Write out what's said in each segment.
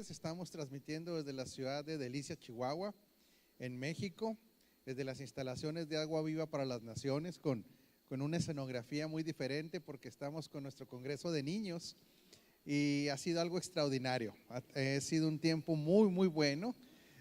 tardes. Estamos transmitiendo desde la ciudad de Delicia, Chihuahua, en México, desde las instalaciones de Agua Viva para las Naciones, con una escenografía muy diferente porque estamos con nuestro Congreso de Niños y ha sido algo extraordinario. Ha sido un tiempo muy bueno,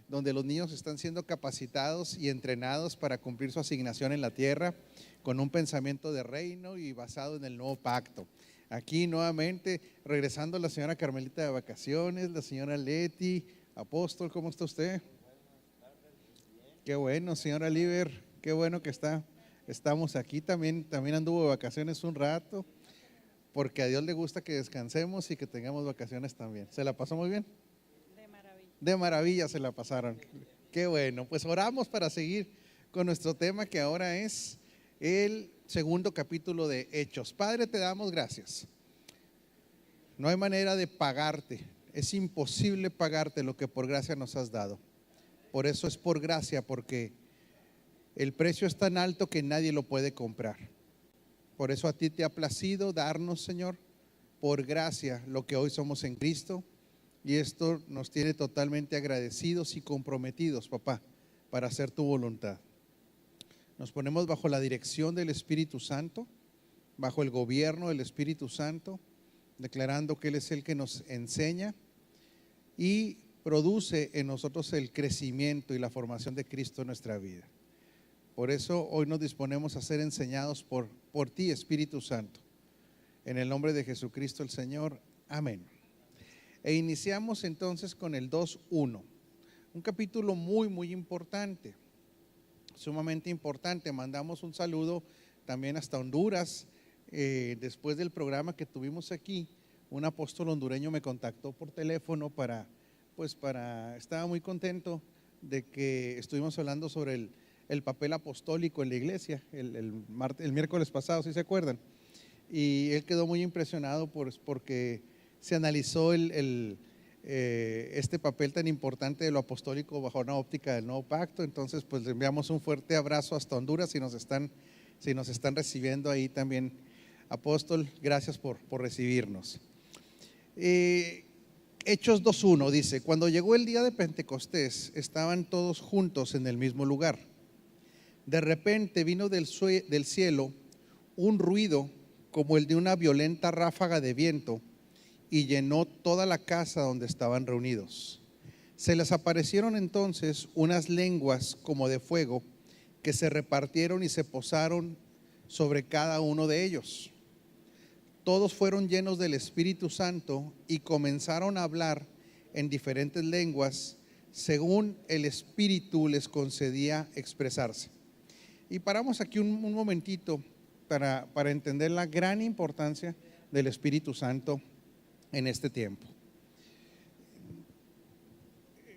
donde los niños están siendo capacitados y entrenados para cumplir su asignación en la tierra con un pensamiento de reino y basado en el nuevo pacto. Aquí nuevamente, regresando la señora Carmelita de vacaciones, la señora Leti. Apóstol, ¿cómo está usted? Qué bueno, señora Liber, qué bueno que estamos aquí. También anduvo de vacaciones un rato, porque a Dios le gusta que descansemos y que tengamos vacaciones también. ¿Se la pasó muy bien? De maravilla. De maravilla se la pasaron. Qué bueno, pues oramos para seguir con nuestro tema, que ahora es el segundo capítulo de Hechos. Padre, te damos gracias. No hay manera de pagarte, es imposible pagarte lo que por gracia nos has dado. Por eso es por gracia, porque el precio es tan alto que nadie lo puede comprar. Por eso a ti te ha placido darnos, Señor, por gracia lo que hoy somos en Cristo. Y esto nos tiene totalmente agradecidos y comprometidos, papá, para hacer tu voluntad. Nos ponemos bajo la dirección del Espíritu Santo, bajo el gobierno del Espíritu Santo, declarando que Él es el que nos enseña y produce en nosotros el crecimiento y la formación de Cristo en nuestra vida. Por eso hoy nos disponemos a ser enseñados por ti, Espíritu Santo. En el nombre de Jesucristo el Señor, amén. E iniciamos entonces con el 2:1, un capítulo muy importante, sumamente importante. Mandamos un saludo también hasta Honduras. Después del programa que tuvimos aquí, un apóstol hondureño me contactó por teléfono estaba muy contento de que estuvimos hablando sobre el papel apostólico en la iglesia el miércoles pasado, ¿sí se acuerdan? Y él quedó muy impresionado porque se analizó este papel tan importante de lo apostólico bajo una óptica del nuevo pacto. Entonces pues le enviamos un fuerte abrazo hasta Honduras, si nos están recibiendo ahí también. Apóstol, gracias por recibirnos. Hechos 2:1 dice: cuando llegó el día de Pentecostés, estaban todos juntos en el mismo lugar. De repente vino del cielo un ruido como el de una violenta ráfaga de viento y llenó toda la casa donde estaban reunidos. Se les aparecieron entonces unas lenguas como de fuego que se repartieron y se posaron sobre cada uno de ellos. Todos fueron llenos del Espíritu Santo y comenzaron a hablar en diferentes lenguas según el Espíritu les concedía expresarse. Y paramos aquí un momentito para entender la gran importancia del Espíritu Santo en este tiempo.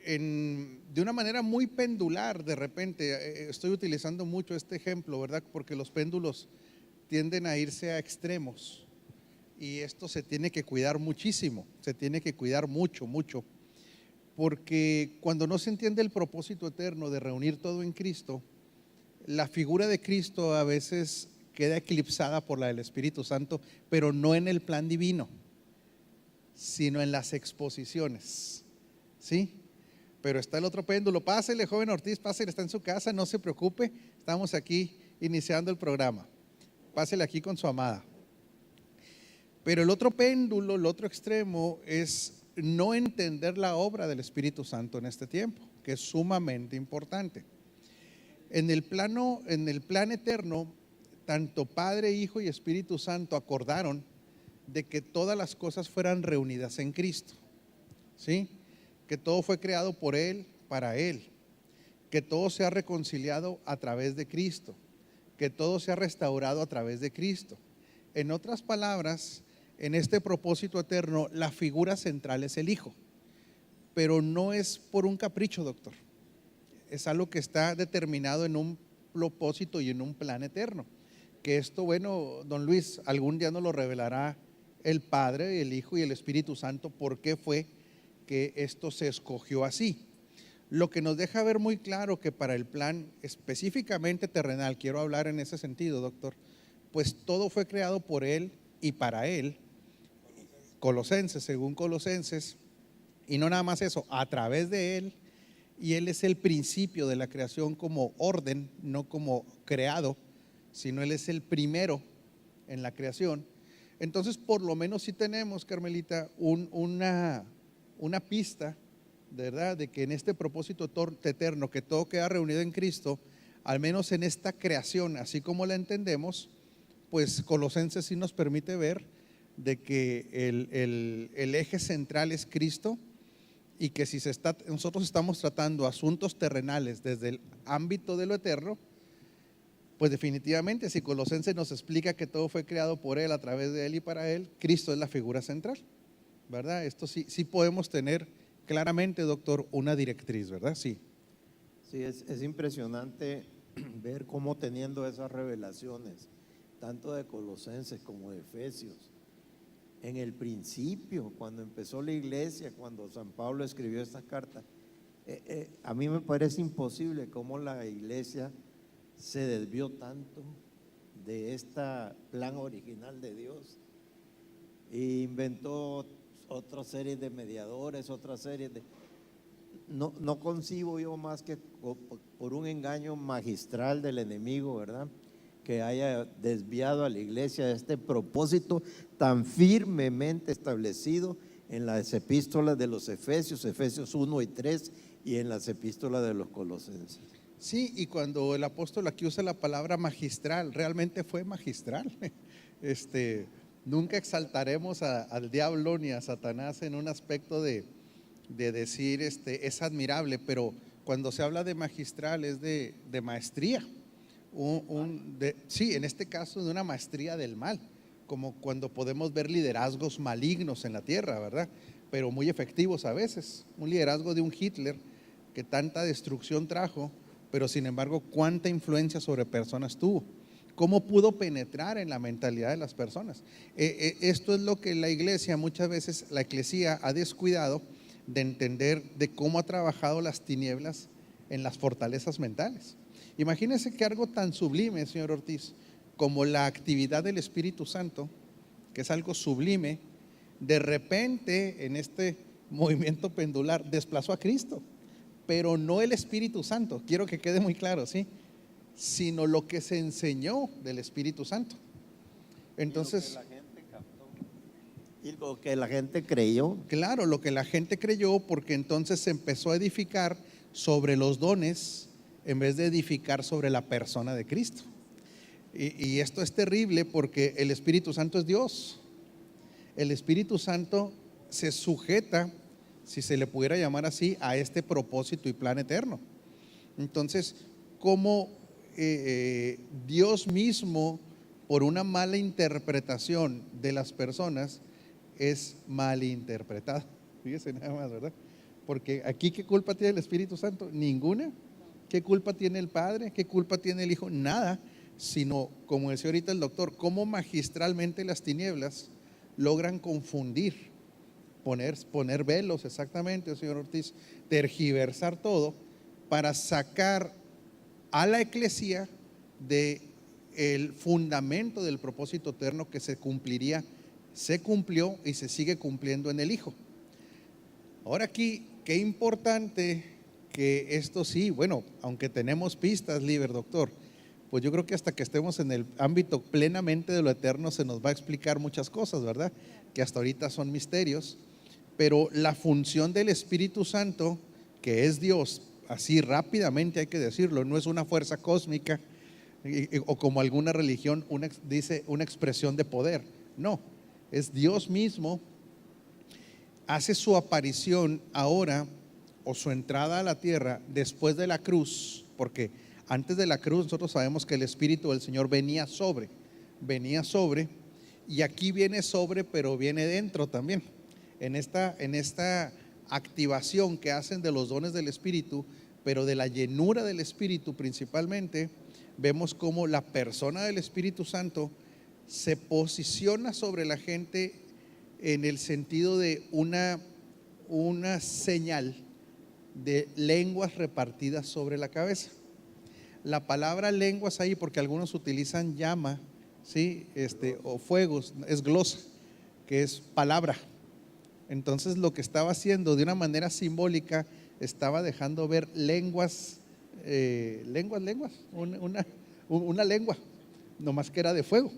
De una manera muy pendular, de repente, estoy utilizando mucho este ejemplo, ¿verdad? Porque los péndulos tienden a irse a extremos y esto se tiene que cuidar muchísimo, se tiene que cuidar mucho, porque cuando no se entiende el propósito eterno de reunir todo en Cristo, la figura de Cristo a veces queda eclipsada por la del Espíritu Santo, pero no en el plan divino, sino en las exposiciones, ¿sí? Pero está el otro péndulo. Pásele, joven Ortiz, pásele, está en su casa, no se preocupe, estamos aquí iniciando el programa. Pásele aquí con su amada. Pero el otro péndulo, el otro extremo, es no entender la obra del Espíritu Santo en este tiempo, que es sumamente importante. En el plan eterno, tanto Padre, Hijo y Espíritu Santo acordaron de que todas las cosas fueran reunidas en Cristo, ¿sí? Que todo fue creado por Él, para Él, que todo sea reconciliado a través de Cristo, que todo sea restaurado a través de Cristo. En otras palabras, en este propósito eterno, la figura central es el Hijo, pero no es por un capricho, doctor. Es algo que está determinado en un propósito y en un plan eterno. Que esto, bueno, don Luis, algún día nos lo revelará el Padre, el Hijo y el Espíritu Santo, por qué fue que esto se escogió así. Lo que nos deja ver muy claro que para el plan específicamente terrenal, quiero hablar en ese sentido, doctor, pues todo fue creado por Él y para Él. Colosenses, según Colosenses, Y no nada más eso, a través de Él, y Él es el principio de la creación como orden, no como creado, sino Él es el primero en la creación. Entonces, por lo menos sí tenemos, Carmelita, una pista, de verdad, de que en este propósito eterno, que todo queda reunido en Cristo, al menos en esta creación, así como la entendemos, pues Colosenses sí nos permite ver de que el eje central es Cristo, y que si nosotros estamos tratando asuntos terrenales desde el ámbito de lo eterno, pues definitivamente si Colosenses nos explica que todo fue creado por Él, a través de Él y para Él, Cristo es la figura central, ¿verdad? Esto sí podemos tener claramente, doctor, una directriz, ¿verdad? Sí. Sí, es impresionante ver cómo teniendo esas revelaciones, tanto de Colosenses como de Efesios, en el principio, cuando empezó la iglesia, cuando San Pablo escribió estas cartas, a mí me parece imposible cómo la iglesia se desvió tanto de este plan original de Dios e inventó otra serie de mediadores, otra serie de... No concibo yo más que por un engaño magistral del enemigo, ¿verdad?, que haya desviado a la iglesia de este propósito tan firmemente establecido en las epístolas de los Efesios, Efesios 1 y 3, y en las epístolas de los Colosenses. Sí, y cuando el apóstol aquí usa la palabra magistral, realmente fue magistral. Nunca exaltaremos al diablo ni a Satanás en un aspecto de decir es admirable, pero cuando se habla de magistral es de maestría. Sí, en este caso de una maestría del mal, como cuando podemos ver liderazgos malignos en la tierra, ¿verdad? Pero muy efectivos a veces. Un liderazgo de un Hitler que tanta destrucción trajo, pero sin embargo, cuánta influencia sobre personas tuvo. ¿Cómo pudo penetrar en la mentalidad de las personas? Esto es lo que la iglesia, muchas veces la eclesía ha descuidado de entender de cómo ha trabajado las tinieblas en las fortalezas mentales. Imagínense que algo tan sublime, señor Ortiz, como la actividad del Espíritu Santo, que es algo sublime, de repente en este movimiento pendular desplazó a Cristo, pero no el Espíritu Santo, quiero que quede muy claro, ¿sí?, sino lo que se enseñó del Espíritu Santo. Entonces, y lo que la gente creyó. Claro, lo que la gente creyó, porque entonces se empezó a edificar sobre los dones en vez de edificar sobre la persona de Cristo. Y esto es terrible porque el Espíritu Santo es Dios. El Espíritu Santo se sujeta, si se le pudiera llamar así, a este propósito y plan eterno. Entonces, ¿cómo Dios mismo, por una mala interpretación de las personas, es malinterpretado? Fíjese nada más, ¿verdad? Porque aquí, ¿qué culpa tiene el Espíritu Santo? Ninguna. ¿Qué culpa tiene el Padre? ¿Qué culpa tiene el Hijo? Nada, sino, como decía ahorita el doctor, cómo magistralmente las tinieblas logran confundir, poner velos, exactamente, señor Ortiz, tergiversar todo para sacar a la eclesía de el fundamento del propósito eterno que se cumpliría, se cumplió y se sigue cumpliendo en el Hijo. Ahora aquí, qué importante que esto sí, bueno, aunque tenemos pistas, Liber, doctor, pues yo creo que hasta que estemos en el ámbito plenamente de lo eterno se nos va a explicar muchas cosas, ¿verdad?, que hasta ahorita son misterios, pero la función del Espíritu Santo, que es Dios, así rápidamente hay que decirlo, no es una fuerza cósmica o como alguna religión dice una expresión de poder, no, es Dios mismo. Hace su aparición ahora, o su entrada a la tierra después de la cruz, porque antes de la cruz nosotros sabemos que el Espíritu del Señor venía sobre, y aquí viene sobre, pero viene dentro también. En esta activación que hacen de los dones del Espíritu, pero de la llenura del Espíritu principalmente, vemos cómo la persona del Espíritu Santo se posiciona sobre la gente en el sentido de una señal de lenguas repartidas sobre la cabeza. La palabra lenguas ahí, porque algunos utilizan llama, ¿sí? O fuegos, es glosa, que es palabra. Entonces lo que estaba haciendo de una manera simbólica, estaba dejando ver lenguas, una lengua, nomás que era de fuego,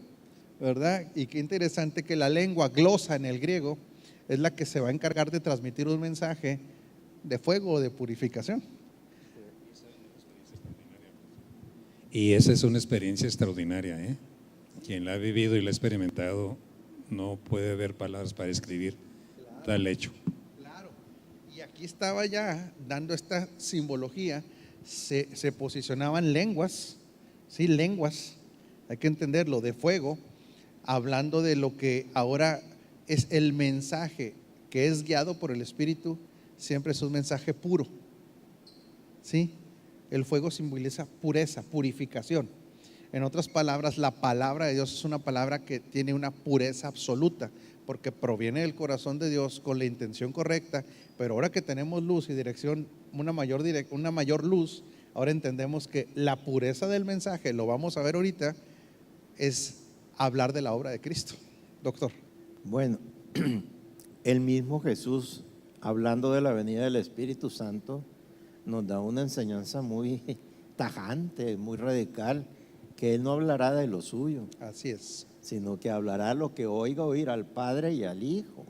¿verdad? Y qué interesante que la lengua glosa en el griego es la que se va a encargar de transmitir un mensaje de fuego o de purificación. Y esa es una experiencia extraordinaria, ¿eh? Quien la ha vivido y la ha experimentado no puede ver palabras para escribir tal hecho. Claro, y aquí estaba ya dando esta simbología, se posicionaban lenguas, sí, lenguas, hay que entenderlo, de fuego, hablando de lo que ahora es el mensaje que es guiado por el Espíritu, siempre es un mensaje puro, ¿sí? El fuego simboliza pureza, purificación. En otras palabras, la palabra de Dios es una palabra que tiene una pureza absoluta, porque proviene del corazón de Dios con la intención correcta. Pero ahora que tenemos luz y dirección, una mayor luz, ahora entendemos que la pureza del mensaje, lo vamos a ver ahorita, es hablar de la obra de Cristo. Doctor. Bueno, el mismo Jesús, hablando de la venida del Espíritu Santo, nos da una enseñanza muy tajante, muy radical, que Él no hablará de lo suyo, Así es. sino que hablará lo que oiga oír al Padre y al Hijo.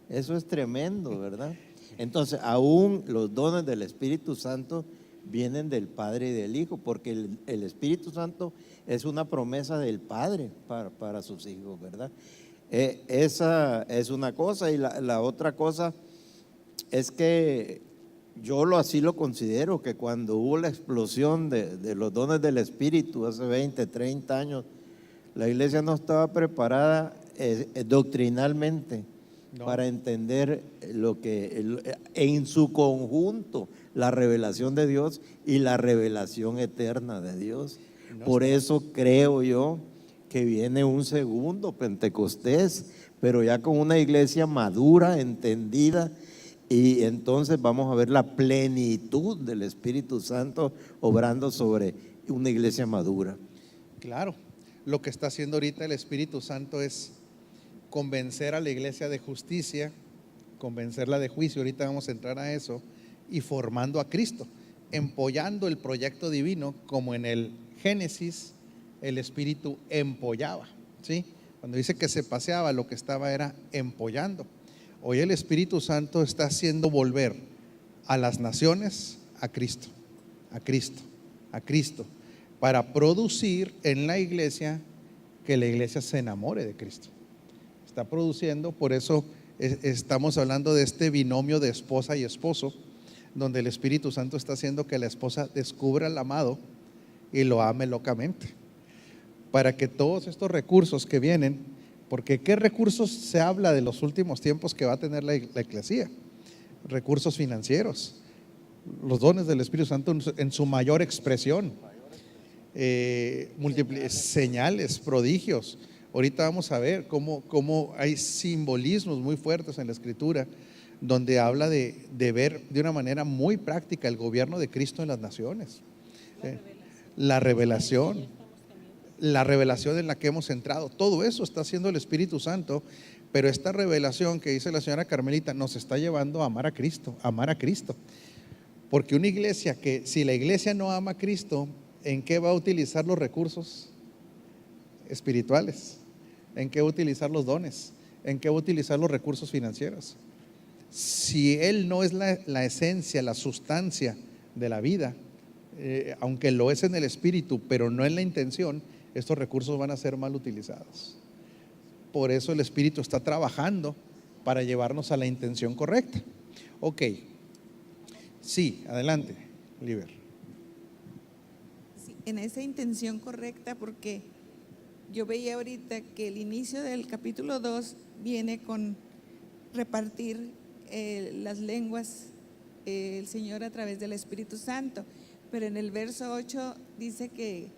Eso es tremendo, ¿verdad? Entonces, aún los dones del Espíritu Santo vienen del Padre y del Hijo, porque el Espíritu Santo es una promesa del Padre para sus hijos, ¿verdad? Esa es una cosa, y la otra cosa es que yo así lo considero, que cuando hubo la explosión de los dones del Espíritu hace 20, 30 años, la iglesia no estaba preparada doctrinalmente para entender lo que en su conjunto, la revelación de Dios y la revelación eterna de Dios. Por eso creo yo que viene un segundo Pentecostés, pero ya con una iglesia madura, entendida, y entonces vamos a ver la plenitud del Espíritu Santo obrando sobre una iglesia madura. Claro, lo que está haciendo ahorita el Espíritu Santo es convencer a la iglesia de justicia, convencerla de juicio, ahorita vamos a entrar a eso, y formando a Cristo, empollando el proyecto divino, como en el Génesis el Espíritu empollaba, ¿sí? Cuando dice que se paseaba, lo que estaba era empollando. Hoy el Espíritu Santo está haciendo volver a las naciones a Cristo, a Cristo, a Cristo, para producir en la iglesia que la iglesia se enamore de Cristo. Está produciendo, por eso estamos hablando de este binomio de esposa y esposo, donde el Espíritu Santo está haciendo que la esposa descubra al amado y lo ame locamente, para que todos estos recursos que vienen, porque ¿qué recursos se habla de los últimos tiempos que va a tener la eclesía? Recursos financieros, los dones del Espíritu Santo en su mayor expresión, múltiples señales, prodigios. Ahorita vamos a ver cómo hay simbolismos muy fuertes en la Escritura, donde habla de ver de una manera muy práctica el gobierno de Cristo en las naciones, la revelación en la que hemos entrado. Todo eso está haciendo el Espíritu Santo, pero esta revelación que dice la señora Carmelita nos está llevando a amar a Cristo, porque una iglesia que, si la iglesia no ama a Cristo, ¿en qué va a utilizar los recursos espirituales? ¿En qué va a utilizar los dones? ¿En qué va a utilizar los recursos financieros? Si Él no es la esencia, la sustancia de la vida, aunque lo es en el espíritu, pero no en la intención, estos recursos van a ser mal utilizados. Por eso el Espíritu está trabajando para llevarnos a la intención correcta. Ok, sí, adelante, Liber. Sí, en esa intención correcta, porque yo veía ahorita que el inicio del capítulo 2 viene con repartir las lenguas el Señor a través del Espíritu Santo, pero en el verso 8 dice que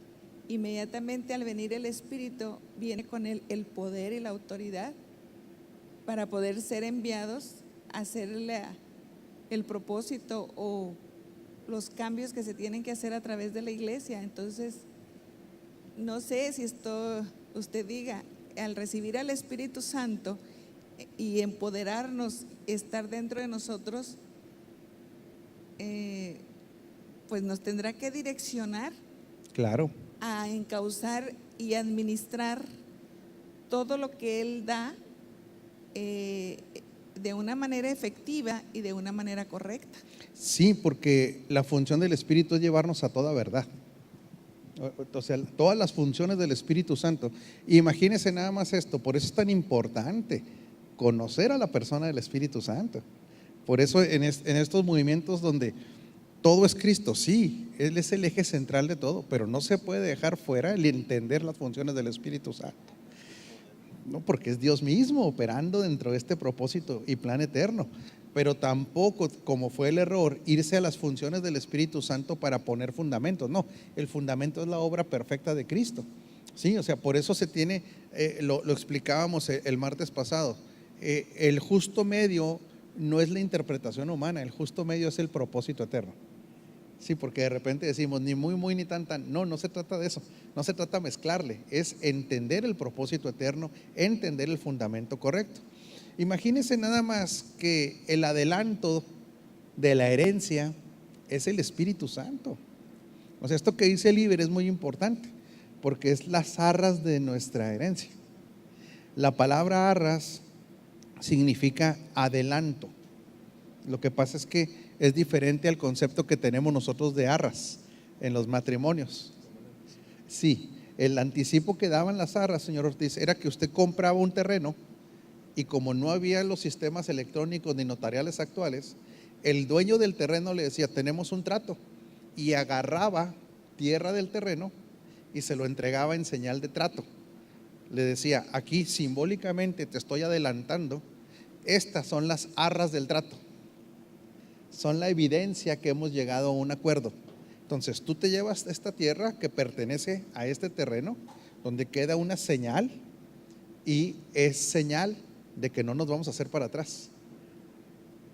inmediatamente al venir el Espíritu viene con el poder y la autoridad para poder ser enviados a hacer el propósito o los cambios que se tienen que hacer a través de la iglesia. Entonces, no sé si esto usted diga, al recibir al Espíritu Santo, y empoderarnos, estar dentro de nosotros, pues nos tendrá que direccionar Claro. a encauzar y administrar todo lo que Él da de una manera efectiva y de una manera correcta. Sí, porque la función del Espíritu es llevarnos a toda verdad. O sea, todas las funciones del Espíritu Santo. Imagínense nada más esto, por eso es tan importante conocer a la persona del Espíritu Santo. Por eso en estos movimientos donde todo es Cristo, sí, Él es el eje central de todo, pero no se puede dejar fuera el entender las funciones del Espíritu Santo. No, porque es Dios mismo operando dentro de este propósito y plan eterno. Pero tampoco, como fue el error, irse a las funciones del Espíritu Santo para poner fundamentos. No, el fundamento es la obra perfecta de Cristo. Sí, o sea, por eso se tiene, lo explicábamos el martes pasado, el justo medio no es la interpretación humana, el justo medio es el propósito eterno. Sí, porque de repente decimos ni muy, muy, ni tan, tan. No, no se trata de eso, no se trata de mezclarle, es entender el propósito eterno, entender el fundamento correcto. Imagínense nada más que el adelanto de la herencia es el Espíritu Santo. O sea, esto que dice el Iber es muy importante, porque es las arras de nuestra herencia. La palabra arras significa adelanto. Lo que pasa es que es diferente al concepto que tenemos nosotros de arras en los matrimonios. Sí, el anticipo que daban las arras, señor Ortiz, era que usted compraba un terreno y como no había los sistemas electrónicos ni notariales actuales, el dueño del terreno le decía, tenemos un trato, y agarraba tierra del terreno y se lo entregaba en señal de trato. Le decía, aquí simbólicamente te estoy adelantando, estas son las arras del trato, son la evidencia que hemos llegado a un acuerdo. Entonces tú te llevas esta tierra que pertenece a este terreno, donde queda una señal, y es señal de que no nos vamos a hacer para atrás.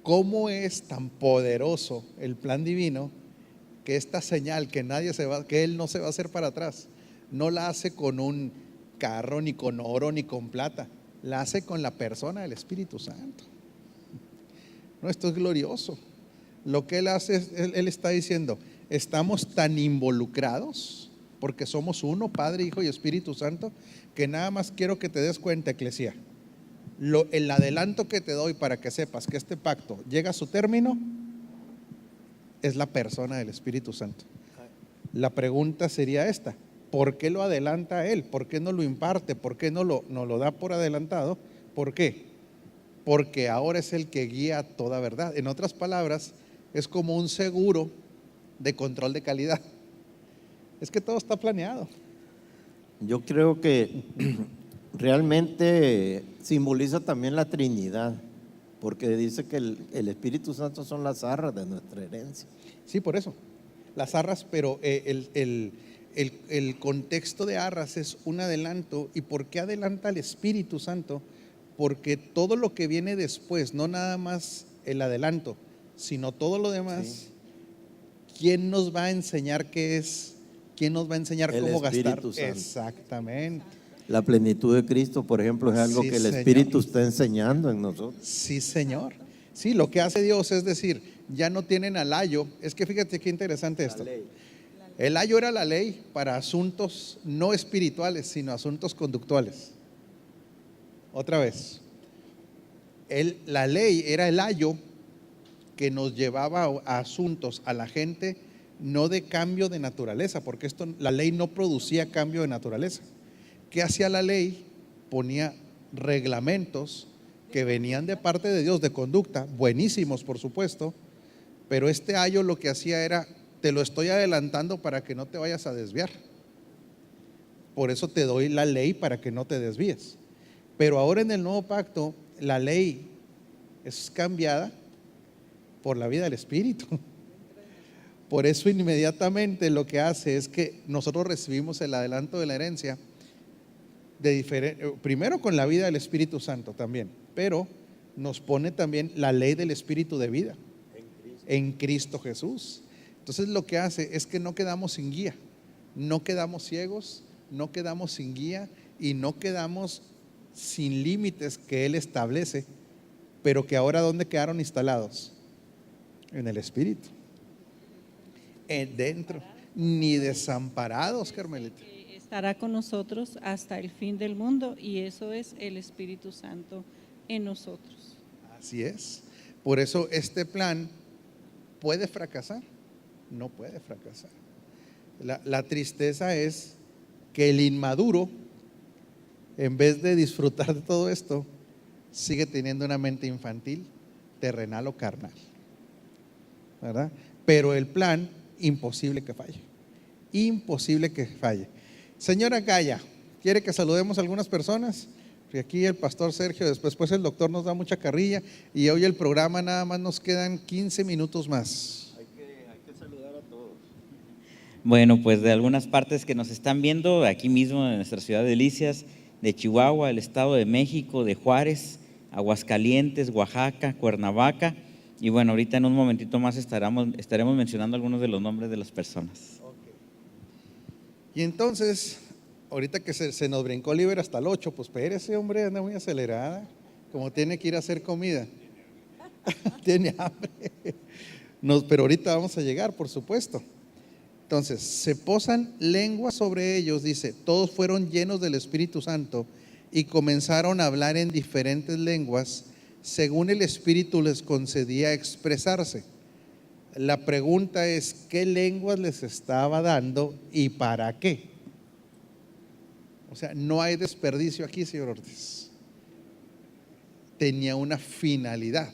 ¿Cómo es tan poderoso el plan divino que esta señal que que Él no se va a hacer para atrás, no la hace con un carro, ni con oro, ni con plata, la hace con la persona del Espíritu Santo? No, esto es glorioso. Lo que Él hace es, Él está diciendo, estamos tan involucrados porque somos uno, Padre, Hijo y Espíritu Santo, que nada más quiero que te des cuenta, Eclesia, el adelanto que te doy para que sepas que este pacto llega a su término es la persona del Espíritu Santo. La pregunta sería esta: ¿por qué lo adelanta a Él? ¿Por qué no lo imparte? ¿Por qué no lo da por adelantado? ¿Por qué? Porque ahora es el que guía toda verdad. En otras palabras, es como un seguro de control de calidad. Es que todo está planeado. Yo creo que realmente simboliza también la Trinidad, porque dice que el Espíritu Santo son las arras de nuestra herencia. Sí, por eso, las arras, pero el contexto de arras es un adelanto. ¿Y por qué adelanta el Espíritu Santo? Porque todo lo que viene después, no nada más el adelanto, sino todo lo demás, sí. ¿Quién nos va a enseñar qué es? ¿Quién nos va a enseñar cómo gastar? Santo. Exactamente. La plenitud de Cristo, por ejemplo, es algo que el Espíritu está enseñando en nosotros. Sí, Señor. Sí, lo que hace Dios es decir, ya no tienen al ayo. Es que fíjate qué interesante esto. El ayo era la ley para asuntos no espirituales, sino asuntos conductuales. Otra vez, la ley era el ayo que nos llevaba a asuntos, a la gente, no de cambio de naturaleza, porque la ley no producía cambio de naturaleza. ¿Qué hacía la ley? Ponía reglamentos que venían de parte de Dios de conducta, buenísimos por supuesto, pero este ayo lo que hacía era, te lo estoy adelantando para que no te vayas a desviar. Por eso te doy la ley para que no te desvíes. Pero ahora en el nuevo pacto, la ley es cambiada por la vida del Espíritu. Por eso inmediatamente lo que hace es que nosotros recibimos el adelanto de la herencia primero con la vida del Espíritu Santo también, pero nos pone también la ley del Espíritu de vida en Cristo Jesús. Entonces lo que hace es que no quedamos sin guía, no quedamos ciegos, no quedamos sin guía y no quedamos sin límites que Él establece, pero que ahora ¿dónde quedaron instalados? En el Espíritu. Dentro, ni desamparados, Carmelita. Estará con nosotros hasta el fin del mundo, y eso es el Espíritu Santo en nosotros. Así es. Por eso este plan puede fracasar, no puede fracasar. La tristeza es que el inmaduro, en vez de disfrutar de todo esto, sigue teniendo una mente infantil, terrenal o carnal, ¿verdad? Pero el plan, imposible que falle, imposible que falle. Señora Gaya, ¿quiere que saludemos a algunas personas? Porque aquí el pastor Sergio, después el doctor nos da mucha carrilla, y hoy el programa nada más nos quedan 15 minutos más. Hay que saludar a todos. Bueno, pues de algunas partes que nos están viendo, aquí mismo en nuestra ciudad de Delicias, de Chihuahua, el Estado de México, de Juárez, Aguascalientes, Oaxaca, Cuernavaca, y bueno, ahorita en un momentito más estaremos mencionando algunos de los nombres de las personas. Y entonces, ahorita que se nos brincó Oliver hasta el 8, pues espérese, hombre, anda muy acelerada, como tiene que ir a hacer comida. Tiene hambre. Pero ahorita vamos a llegar, por supuesto. Entonces, se posan lenguas sobre ellos, dice, todos fueron llenos del Espíritu Santo y comenzaron a hablar en diferentes lenguas según el Espíritu les concedía expresarse. La pregunta es, ¿qué lenguas les estaba dando y para qué? O sea, no hay desperdicio aquí, señor Ortiz. Tenía una finalidad.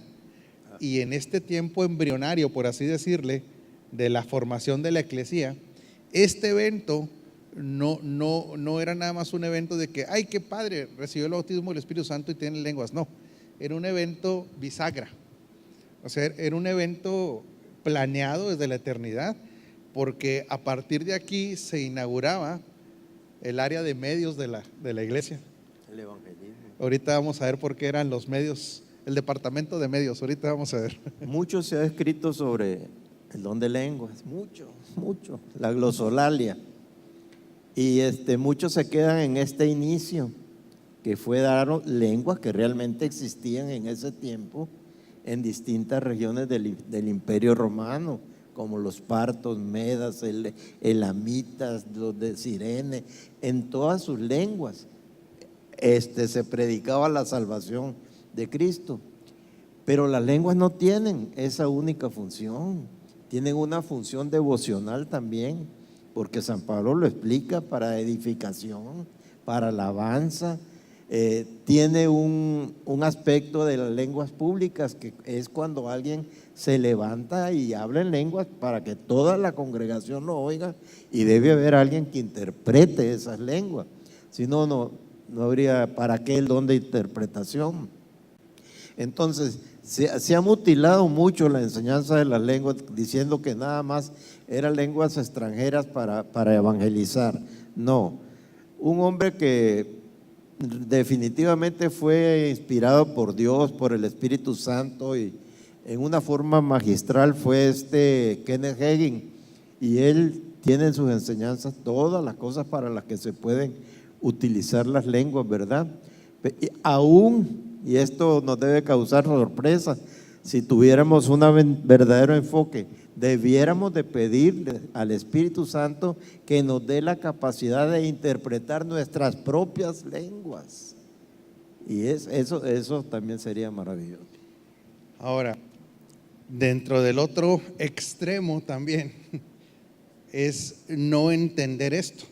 Y en este tiempo embrionario, por así decirle, de la formación de la eclesía, este evento no era nada más un evento de que, ay, qué padre, recibió el bautismo del Espíritu Santo y tiene lenguas. No, era un evento bisagra. O sea, era un evento planeado desde la eternidad, porque a partir de aquí se inauguraba el área de medios de la iglesia. El evangelismo. Ahorita vamos a ver por qué eran los medios, el departamento de medios, ahorita vamos a ver. Mucho se ha escrito sobre el don de lenguas, mucho, la glosolalia. Y muchos se quedan en este inicio, que fue dar lenguas que realmente existían en ese tiempo en distintas regiones del Imperio Romano, como los partos, medas, elamitas, los de Cirene, en todas sus lenguas se predicaba la salvación de Cristo. Pero las lenguas no tienen esa única función, tienen una función devocional también, porque San Pablo lo explica, para edificación, para alabanza. Tiene un aspecto de las lenguas públicas, que es cuando alguien se levanta y habla en lenguas para que toda la congregación lo oiga, y debe haber alguien que interprete esas lenguas, si no, no habría para qué el don de interpretación. Entonces, se ha mutilado mucho la enseñanza de las lenguas, diciendo que nada más eran lenguas extranjeras para evangelizar. No, un hombre que definitivamente fue inspirado por Dios, por el Espíritu Santo, y en una forma magistral fue Kenneth Hagin, y él tiene en sus enseñanzas todas las cosas para las que se pueden utilizar las lenguas, ¿verdad? Y esto nos debe causar sorpresa, si tuviéramos un verdadero enfoque, debiéramos de pedirle al Espíritu Santo que nos dé la capacidad de interpretar nuestras propias lenguas, y eso también sería maravilloso. Ahora, dentro del otro extremo también es no entender esto.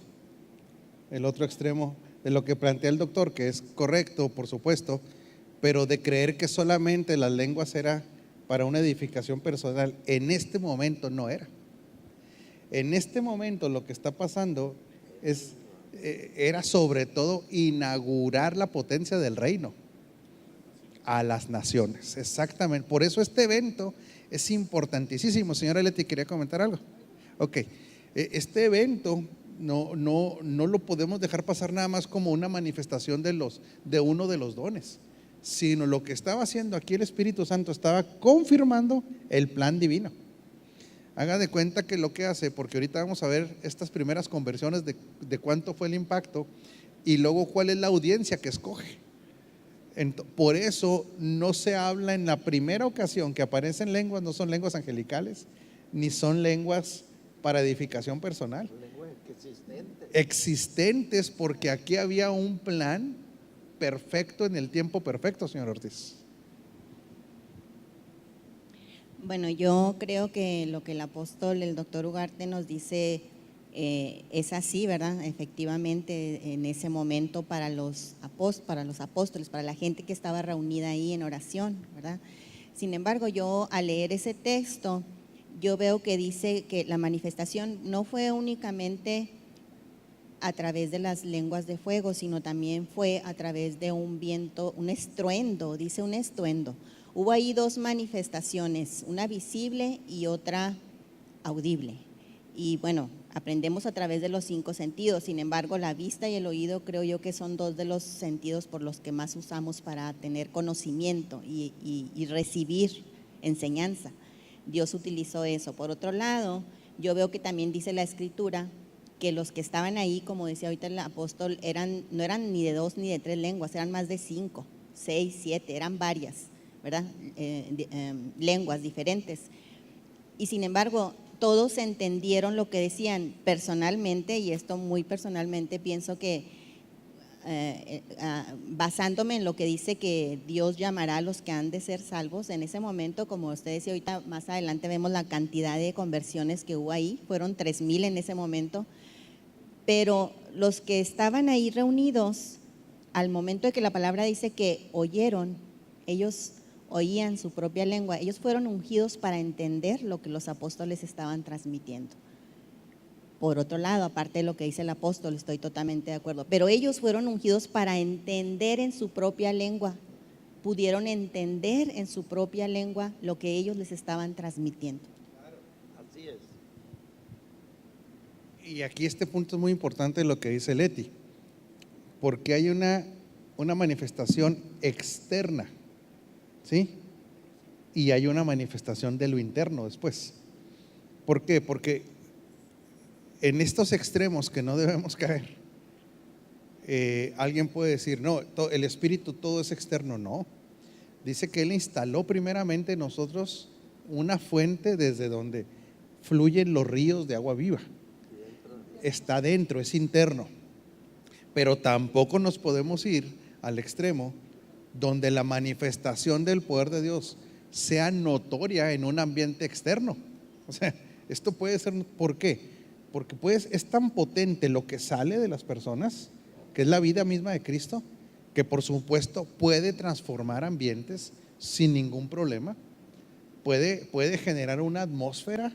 El otro extremo de lo que plantea el doctor, que es correcto, por supuesto, pero de creer que solamente las lenguas era para una edificación personal, en este momento no era. En este momento lo que está pasando era sobre todo inaugurar la potencia del reino a las naciones, exactamente. Por eso este evento es importantísimo. Señora Leti, ¿quería comentar algo? Ok, este evento no lo podemos dejar pasar nada más como una manifestación de uno de los dones, sino lo que estaba haciendo aquí el Espíritu Santo, estaba confirmando el plan divino. Haga de cuenta que lo que hace, porque ahorita vamos a ver estas primeras conversiones de cuánto fue el impacto, y luego cuál es la audiencia que escoge. Por eso no se habla en la primera ocasión que aparecen lenguas, no son lenguas angelicales, ni son lenguas para edificación personal. Lenguaje existente. Existentes, porque aquí había un plan perfecto en el tiempo perfecto, señor Ortiz. Bueno, yo creo que lo que el apóstol, el doctor Ugarte nos dice es así, ¿verdad? Efectivamente, en ese momento para los apóstoles, para la gente que estaba reunida ahí en oración, ¿verdad? Sin embargo, yo al leer ese texto, yo veo que dice que la manifestación no fue únicamente a través de las lenguas de fuego, sino también fue a través de un viento, un estruendo, dice un estruendo. Hubo ahí dos manifestaciones, una visible y otra audible. Y bueno, aprendemos a través de los 5 sentidos, sin embargo la vista y el oído creo yo que son 2 de los sentidos por los que más usamos para tener conocimiento y recibir enseñanza. Dios utilizó eso. Por otro lado, yo veo que también dice la Escritura que los que estaban ahí, como decía ahorita el apóstol, no eran ni de 2 ni de 3 lenguas, eran más de 5, 6, 7, eran varias, ¿verdad? Lenguas diferentes. Y sin embargo, todos entendieron lo que decían personalmente, y esto muy personalmente pienso que basándome en lo que dice que Dios llamará a los que han de ser salvos, en ese momento, como usted decía ahorita, más adelante vemos la cantidad de conversiones que hubo ahí, fueron 3,000 en ese momento, pero los que estaban ahí reunidos, al momento de que la palabra dice que oyeron, ellos oían su propia lengua, ellos fueron ungidos para entender lo que los apóstoles estaban transmitiendo. Por otro lado, aparte de lo que dice el apóstol, estoy totalmente de acuerdo, pero ellos fueron ungidos para entender en su propia lengua, pudieron entender en su propia lengua lo que ellos les estaban transmitiendo. Claro, así es. Y aquí este punto es muy importante lo que dice Leti, porque hay una manifestación externa, ¿sí? Y hay una manifestación de lo interno después. ¿Por qué? Porque en estos extremos que no debemos caer, alguien puede decir, no, el Espíritu todo es externo. No, dice que Él instaló primeramente en nosotros una fuente desde donde fluyen los ríos de agua viva. Está dentro, es interno. Pero tampoco nos podemos ir al extremo donde la manifestación del poder de Dios sea notoria en un ambiente externo. O sea, esto puede ser, ¿por qué? Porque pues es tan potente lo que sale de las personas, que es la vida misma de Cristo, que por supuesto puede transformar ambientes sin ningún problema, puede generar una atmósfera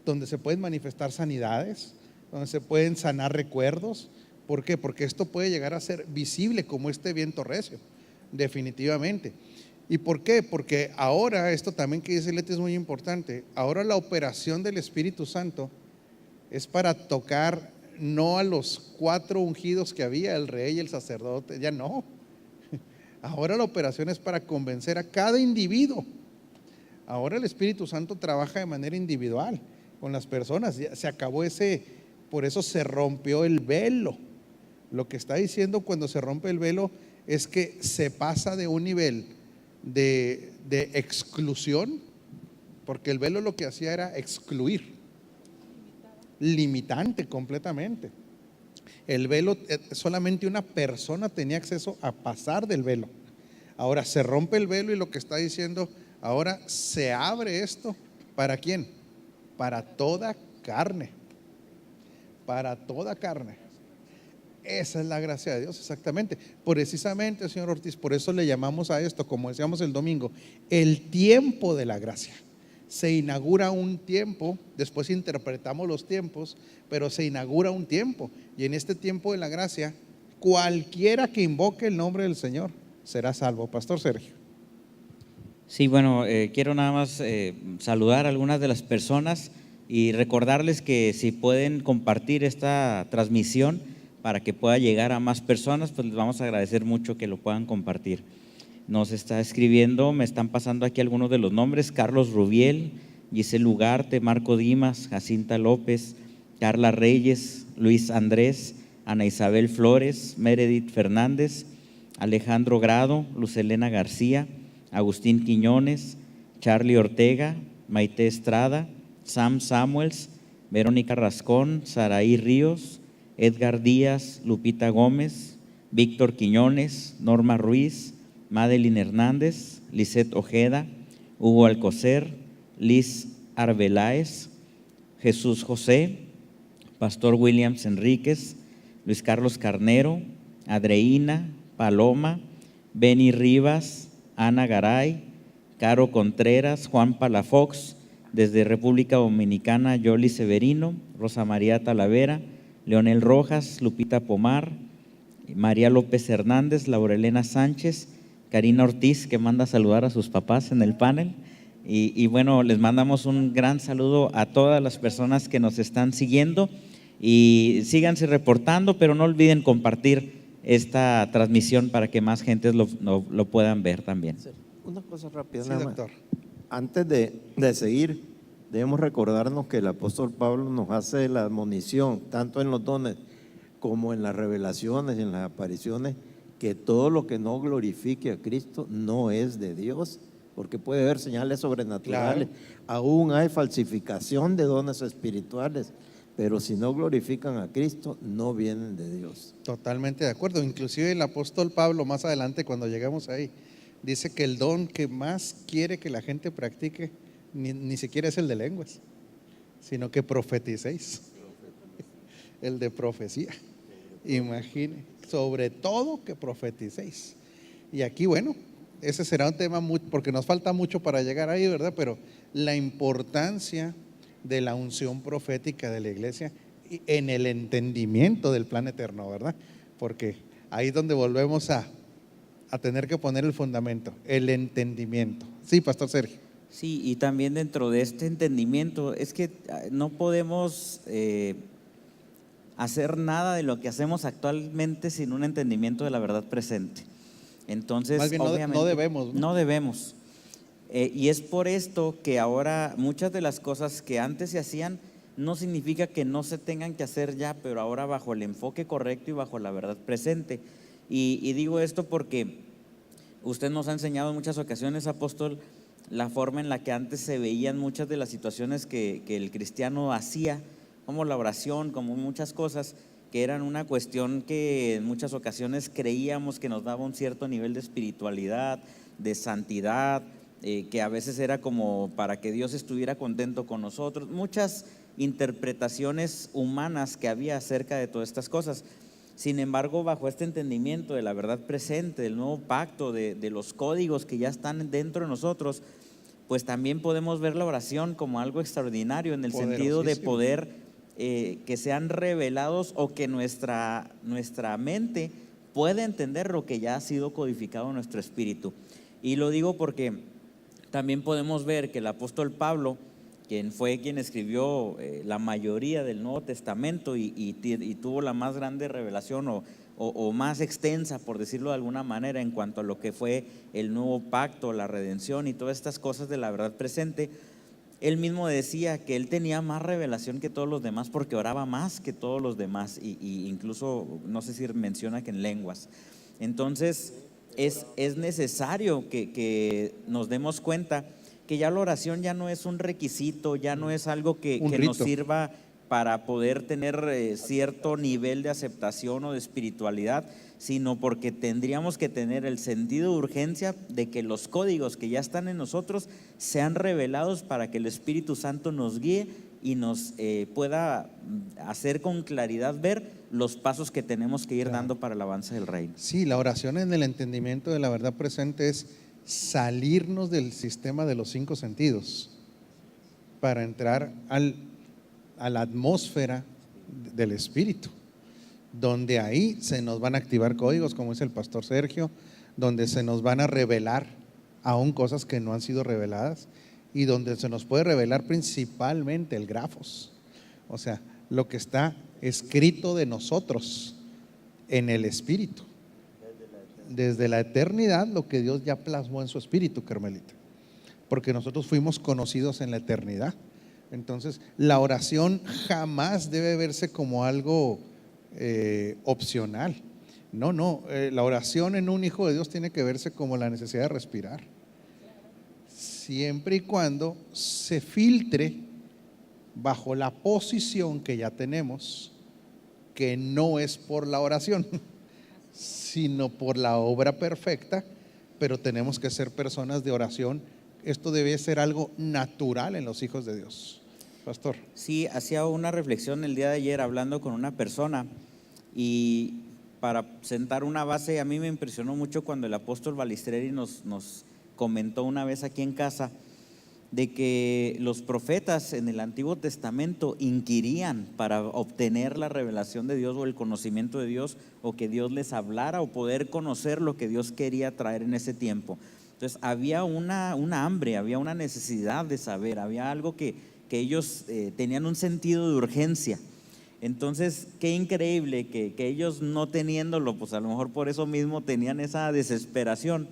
donde se pueden manifestar sanidades, donde se pueden sanar recuerdos. ¿Por qué? Porque esto puede llegar a ser visible como este viento recio, definitivamente. ¿Y por qué? Porque ahora, esto también que dice Leti es muy importante, ahora la operación del Espíritu Santo es para tocar no a los 4 ungidos que había, el rey y el sacerdote, ya no. Ahora la operación es para convencer a cada individuo. Ahora el Espíritu Santo trabaja de manera individual con las personas. Ya se acabó por eso se rompió el velo. Lo que está diciendo cuando se rompe el velo es que se pasa de un nivel de exclusión, porque el velo lo que hacía era excluir, limitante completamente. El velo, solamente una persona tenía acceso a pasar del velo. Ahora se rompe el velo y lo que está diciendo, ahora se abre esto. ¿Para quién? Para toda carne. Para toda carne. Esa es la gracia de Dios, exactamente. Precisamente, señor Ortiz, por eso le llamamos a esto, como decíamos el domingo, el tiempo de la gracia. Se inaugura un tiempo, después interpretamos los tiempos, pero se inaugura un tiempo. Y en este tiempo de la gracia, cualquiera que invoque el nombre del Señor será salvo. Pastor Sergio. Sí, bueno, quiero nada más saludar a algunas de las personas y recordarles que si pueden compartir esta transmisión para que pueda llegar a más personas, pues les vamos a agradecer mucho que lo puedan compartir. Nos está escribiendo, me están pasando aquí algunos de los nombres: Carlos Rubiel, Giselle Ugarte, Marco Dimas, Jacinta López, Carla Reyes, Luis Andrés, Ana Isabel Flores, Meredith Fernández, Alejandro Grado, Lucelena García, Agustín Quiñones, Charlie Ortega, Maite Estrada, Sam Samuels, Verónica Rascón, Saraí Ríos, Edgar Díaz, Lupita Gómez, Víctor Quiñones, Norma Ruiz, Madeline Hernández, Lisette Ojeda, Hugo Alcocer, Liz Arbeláez, Jesús José, Pastor Williams Enríquez, Luis Carlos Carnero, Adreína, Paloma, Beni Rivas, Ana Garay, Caro Contreras, Juan Palafox, desde República Dominicana, Yoli Severino, Rosa María Talavera, Leonel Rojas, Lupita Pomar, María López Hernández, Laurelena Sánchez, Karina Ortiz, que manda a saludar a sus papás en el panel. Y bueno, les mandamos un gran saludo a todas las personas que nos están siguiendo y síganse reportando, pero no olviden compartir esta transmisión para que más gentes lo puedan ver también. Una cosa rápida, Sí, nada más. doctor. Antes de seguir, debemos recordarnos que el apóstol Pablo nos hace la admonición, tanto en los dones como en las revelaciones y en las apariciones, que todo lo que no glorifique a Cristo no es de Dios, porque puede haber señales sobrenaturales. Aún hay falsificación de dones espirituales, pero si no glorifican a Cristo, no vienen de Dios. Totalmente de acuerdo. Inclusive el apóstol Pablo, más adelante cuando llegamos ahí, dice que el don que más quiere que la gente practique ni siquiera es el de lenguas, sino que profeticéis. El de profecía. Imagine, sobre todo que profeticéis. Y aquí, bueno, ese será un tema porque nos falta mucho para llegar ahí, ¿verdad? Pero la importancia de la unción profética de la iglesia en el entendimiento del plan eterno, ¿verdad? Porque ahí es donde volvemos a tener que poner el fundamento, el entendimiento. Sí, Pastor Sergio. Sí, y también dentro de este entendimiento es que no podemos hacer nada de lo que hacemos actualmente sin un entendimiento de la verdad presente. Entonces, Más bien, obviamente, no debemos, ¿no? No debemos. Y es por esto que ahora muchas de las cosas que antes se hacían no significa que no se tengan que hacer ya, pero ahora bajo el enfoque correcto y bajo la verdad presente. Y digo esto porque usted nos ha enseñado en muchas ocasiones, apóstol, la forma en la que antes se veían muchas de las situaciones que el cristiano hacía, como la oración, como muchas cosas, que eran una cuestión que en muchas ocasiones creíamos que nos daba un cierto nivel de espiritualidad, de santidad, que a veces era como para que Dios estuviera contento con nosotros, muchas interpretaciones humanas que había acerca de todas estas cosas. Sin embargo, bajo este entendimiento de la verdad presente, del nuevo pacto, de los códigos que ya están dentro de nosotros, pues también podemos ver la oración como algo extraordinario en el sentido de poder que sean revelados o que nuestra mente pueda entender lo que ya ha sido codificado en nuestro espíritu. Y lo digo porque también podemos ver que el apóstol Pablo, quien fue quien escribió la mayoría del Nuevo Testamento y tuvo la más grande revelación o más extensa, por decirlo de alguna manera, en cuanto a lo que fue el nuevo pacto, la redención y todas estas cosas de la verdad presente, él mismo decía que él tenía más revelación que todos los demás porque oraba más que todos los demás y incluso, no sé si menciona que en lenguas. Entonces es necesario que nos demos cuenta que ya la oración ya no es un requisito, ya no es algo que nos sirva para poder tener cierto nivel de aceptación o de espiritualidad, sino porque tendríamos que tener el sentido de urgencia de que los códigos que ya están en nosotros sean revelados para que el Espíritu Santo nos guíe y nos pueda hacer con claridad ver los pasos que tenemos que ir dando para el avance del reino. Sí, la oración en el entendimiento de la verdad presente es salirnos del sistema de los 5 sentidos para entrar a la atmósfera del Espíritu, donde ahí se nos van a activar códigos, como dice el pastor Sergio, donde se nos van a revelar aún cosas que no han sido reveladas y donde se nos puede revelar principalmente el grafos, o sea, lo que está escrito de nosotros en el Espíritu. Desde la eternidad, lo que Dios ya plasmó en su espíritu, Carmelita, porque nosotros fuimos conocidos en la eternidad. Entonces, la oración jamás debe verse como algo opcional, No, la oración en un hijo de Dios tiene que verse como la necesidad de respirar, siempre y cuando se filtre bajo la posición que ya tenemos, que no es por la oración, sino por la obra perfecta, pero tenemos que ser personas de oración. Esto debe ser algo natural en los hijos de Dios. Pastor. Sí, hacía una reflexión el día de ayer hablando con una persona, y para sentar una base, a mí me impresionó mucho cuando el apóstol Balistreri nos comentó una vez aquí en casa de que los profetas en el Antiguo Testamento inquirían para obtener la revelación de Dios o el conocimiento de Dios, o que Dios les hablara o poder conocer lo que Dios quería traer en ese tiempo. Entonces había una hambre, había una necesidad de saber, había algo que ellos tenían un sentido de urgencia. Entonces, qué increíble que ellos no teniéndolo, pues a lo mejor por eso mismo tenían esa desesperación.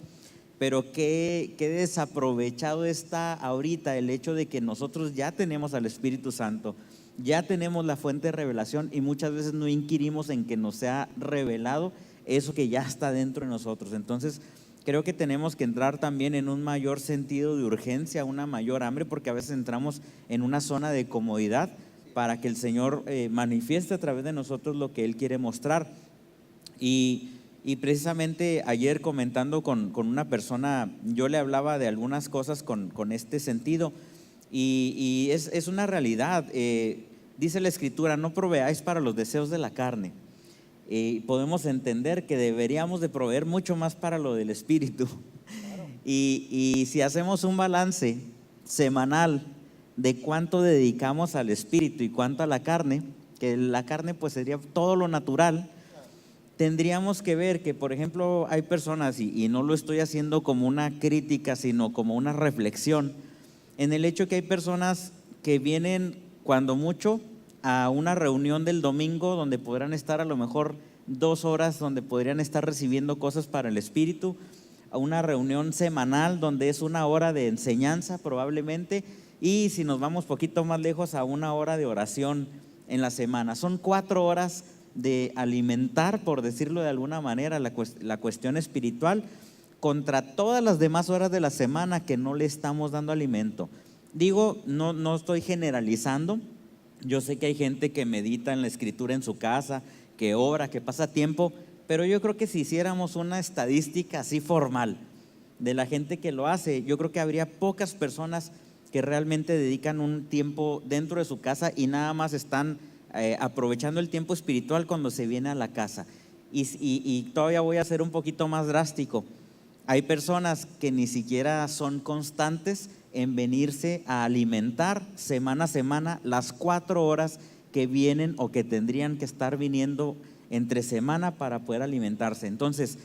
Pero qué desaprovechado está ahorita el hecho de que nosotros ya tenemos al Espíritu Santo, ya tenemos la fuente de revelación, y muchas veces no inquirimos en que nos sea revelado eso que ya está dentro de nosotros. Entonces, creo que tenemos que entrar también en un mayor sentido de urgencia, una mayor hambre, porque a veces entramos en una zona de comodidad para que el Señor manifieste a través de nosotros lo que Él quiere mostrar. Y precisamente ayer comentando con una persona, yo le hablaba de algunas cosas con este sentido, y es una realidad. Dice la Escritura: no proveáis para los deseos de la carne. Podemos entender que deberíamos de proveer mucho más para lo del Espíritu. Claro. Y si hacemos un balance semanal de cuánto dedicamos al Espíritu y cuánto a la carne, que la carne pues sería todo lo natural, tendríamos que ver que, por ejemplo, hay personas, y no lo estoy haciendo como una crítica, sino como una reflexión, en el hecho que hay personas que vienen cuando mucho a una reunión del domingo donde podrán estar a lo mejor 2 horas, donde podrían estar recibiendo cosas para el Espíritu, a una reunión semanal donde es 1 hora de enseñanza probablemente, y si nos vamos poquito más lejos, a 1 hora de oración en la semana. Son 4 horas de alimentar, por decirlo de alguna manera, la cuestión espiritual, contra todas las demás horas de la semana que no le estamos dando alimento. Digo, no estoy generalizando. Yo sé que hay gente que medita en la Escritura en su casa, que ora, que pasa tiempo, pero yo creo que si hiciéramos una estadística así formal de la gente que lo hace, yo creo que habría pocas personas que realmente dedican un tiempo dentro de su casa y nada más están aprovechando el tiempo espiritual cuando se viene a la casa. Y todavía voy a ser un poquito más drástico. Hay personas que ni siquiera son constantes en venirse a alimentar semana a semana las 4 horas que vienen o que tendrían que estar viniendo entre semana para poder alimentarse. Entonces,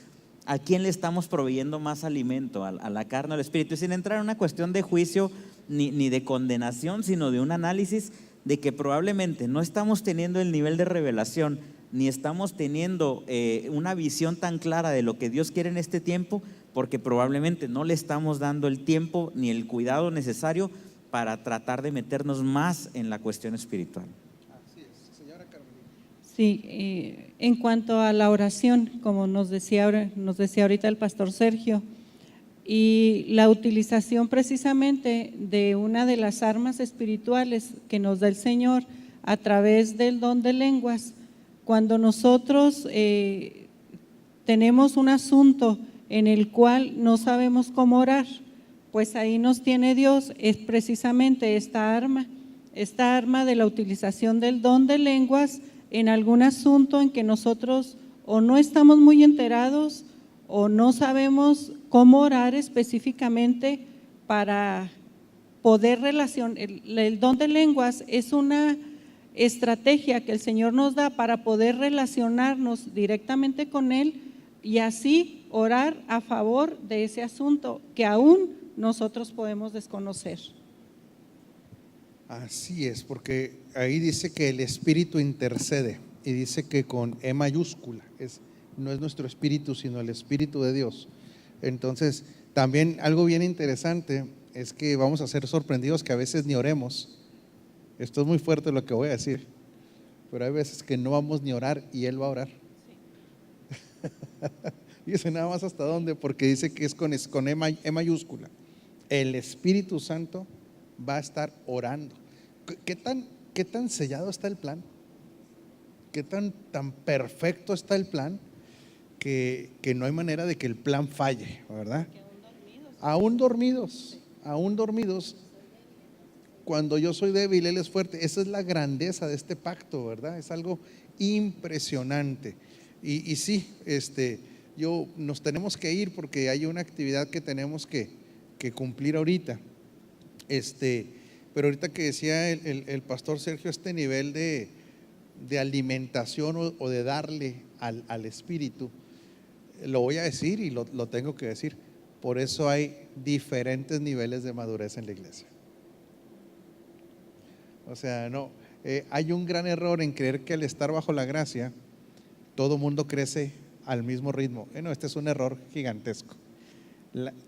¿a quién le estamos proveyendo más alimento? ¿A la carne o al espíritu? Y sin entrar en una cuestión de juicio ni de condenación, sino de un análisis de que probablemente no estamos teniendo el nivel de revelación, ni estamos teniendo una visión tan clara de lo que Dios quiere en este tiempo, porque probablemente no le estamos dando el tiempo ni el cuidado necesario para tratar de meternos más en la cuestión espiritual. Así es, señora Carmelita. Sí, en cuanto a la oración, como nos decía ahorita el pastor Sergio, y la utilización precisamente de una de las armas espirituales que nos da el Señor a través del don de lenguas. Cuando nosotros tenemos un asunto en el cual no sabemos cómo orar, pues ahí nos tiene Dios, es precisamente esta arma de la utilización del don de lenguas en algún asunto en que nosotros o no estamos muy enterados o no sabemos cómo orar específicamente para poder relacionar. El don de lenguas es una estrategia que el Señor nos da para poder relacionarnos directamente con Él y así orar a favor de ese asunto que aún nosotros podemos desconocer. Así es, porque ahí dice que el Espíritu intercede y dice que con E mayúscula, no es nuestro espíritu, sino el Espíritu de Dios. Entonces, también algo bien interesante es que vamos a ser sorprendidos que a veces ni oremos. Esto es muy fuerte lo que voy a decir, pero hay veces que no vamos ni a orar y Él va a orar. Sí. Dice nada más hasta dónde, porque dice que es con E mayúscula. El Espíritu Santo va a estar orando. ¿Qué tan sellado está el plan? ¿Qué tan perfecto está el plan? Que no hay manera de que el plan falle, ¿verdad? Aún dormidos, cuando yo soy débil, Él es fuerte. Esa es la grandeza de este pacto, ¿verdad? Es algo impresionante. Y sí, nos tenemos que ir porque hay una actividad que tenemos que cumplir ahorita. Pero ahorita que decía el pastor Sergio, este nivel de alimentación o de darle al Espíritu, lo voy a decir y lo tengo que decir. Por eso hay diferentes niveles de madurez en la iglesia. O sea, no, hay un gran error en creer que al estar bajo la gracia, todo mundo crece al mismo ritmo. Bueno, este es un error gigantesco.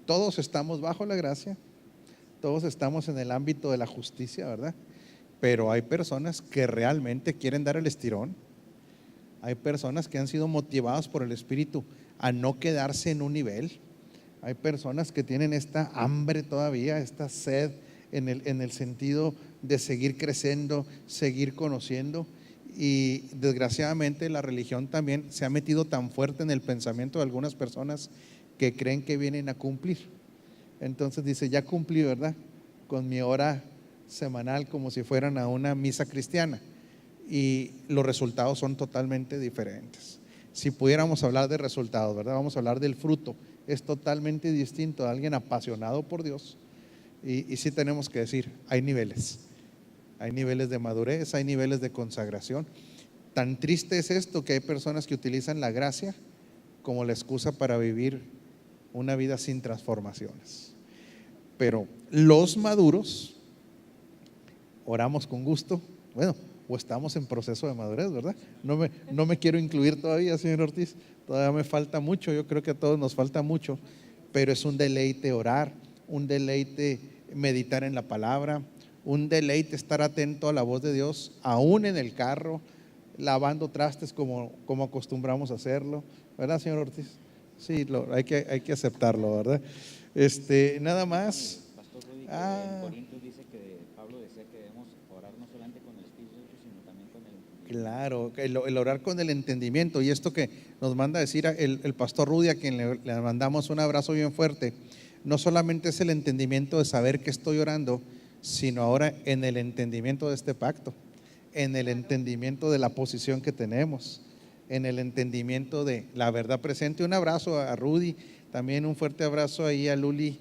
Todos estamos bajo la gracia, todos estamos en el ámbito de la justicia, ¿verdad? Pero hay personas que realmente quieren dar el estirón. Hay personas que han sido motivadas por el Espíritu a no quedarse en un nivel. Hay personas que tienen esta hambre todavía, esta sed en el sentido de seguir creciendo, seguir conociendo. Y desgraciadamente la religión también se ha metido tan fuerte en el pensamiento de algunas personas que creen que vienen a cumplir. Entonces dice, ya cumplí, ¿verdad? Con mi hora semanal, como si fueran a una misa cristiana. Y los resultados son totalmente diferentes. Si pudiéramos hablar de resultados, ¿verdad? Vamos a hablar del fruto. Es totalmente distinto a alguien apasionado por Dios. Y sí tenemos que decir, hay niveles de madurez, hay niveles de consagración. Tan triste es esto que hay personas que utilizan la gracia como la excusa para vivir una vida sin transformaciones. Pero los maduros oramos con gusto. Bueno, o estamos en proceso de madurez, ¿verdad? No me quiero incluir todavía, señor Ortiz. Todavía me falta mucho, yo creo que a todos nos falta mucho. Pero es un deleite orar, un deleite meditar en la palabra, un deleite estar atento a la voz de Dios, aún en el carro, lavando trastes como acostumbramos a hacerlo, ¿verdad, señor Ortiz? Sí, hay que aceptarlo, ¿verdad? Nada más. Pastor Rudy, que en Corintios dice que Pablo decía que debemos orar no solamente con el Espíritu, sino también con el entendimiento. Claro, el orar con el entendimiento. Y esto que nos manda a decir el pastor Rudy, a quien le mandamos un abrazo bien fuerte, no solamente es el entendimiento de saber que estoy orando, sino ahora en el entendimiento de este pacto, en el entendimiento de la posición que tenemos, en el entendimiento de la verdad presente. Un abrazo a Rudy, también un fuerte abrazo ahí a Luli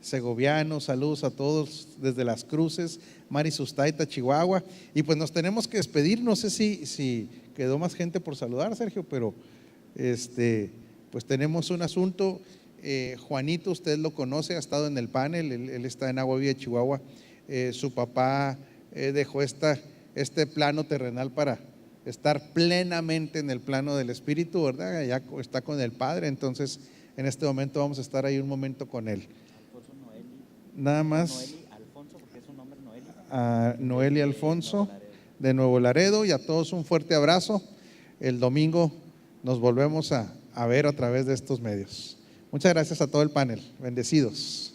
Segoviano, saludos a todos desde Las Cruces, Mari Sustaita, Chihuahua. Y pues nos tenemos que despedir, no sé si quedó más gente por saludar, Sergio, pero pues tenemos un asunto. Juanito, usted lo conoce, ha estado en el panel, él está en Agua Viva, Chihuahua. Su papá dejó este plano terrenal para estar plenamente en el plano del Espíritu, ¿verdad? Ya está con el Padre, entonces en este momento vamos a estar ahí un momento con él. Alfonso Noeli. Nada más. Noeli Alfonso, porque es un nombre Noeli. A Noeli Alfonso de Nuevo Laredo, y a todos un fuerte abrazo. El domingo nos volvemos a ver a través de estos medios. Muchas gracias a todo el panel. Bendecidos.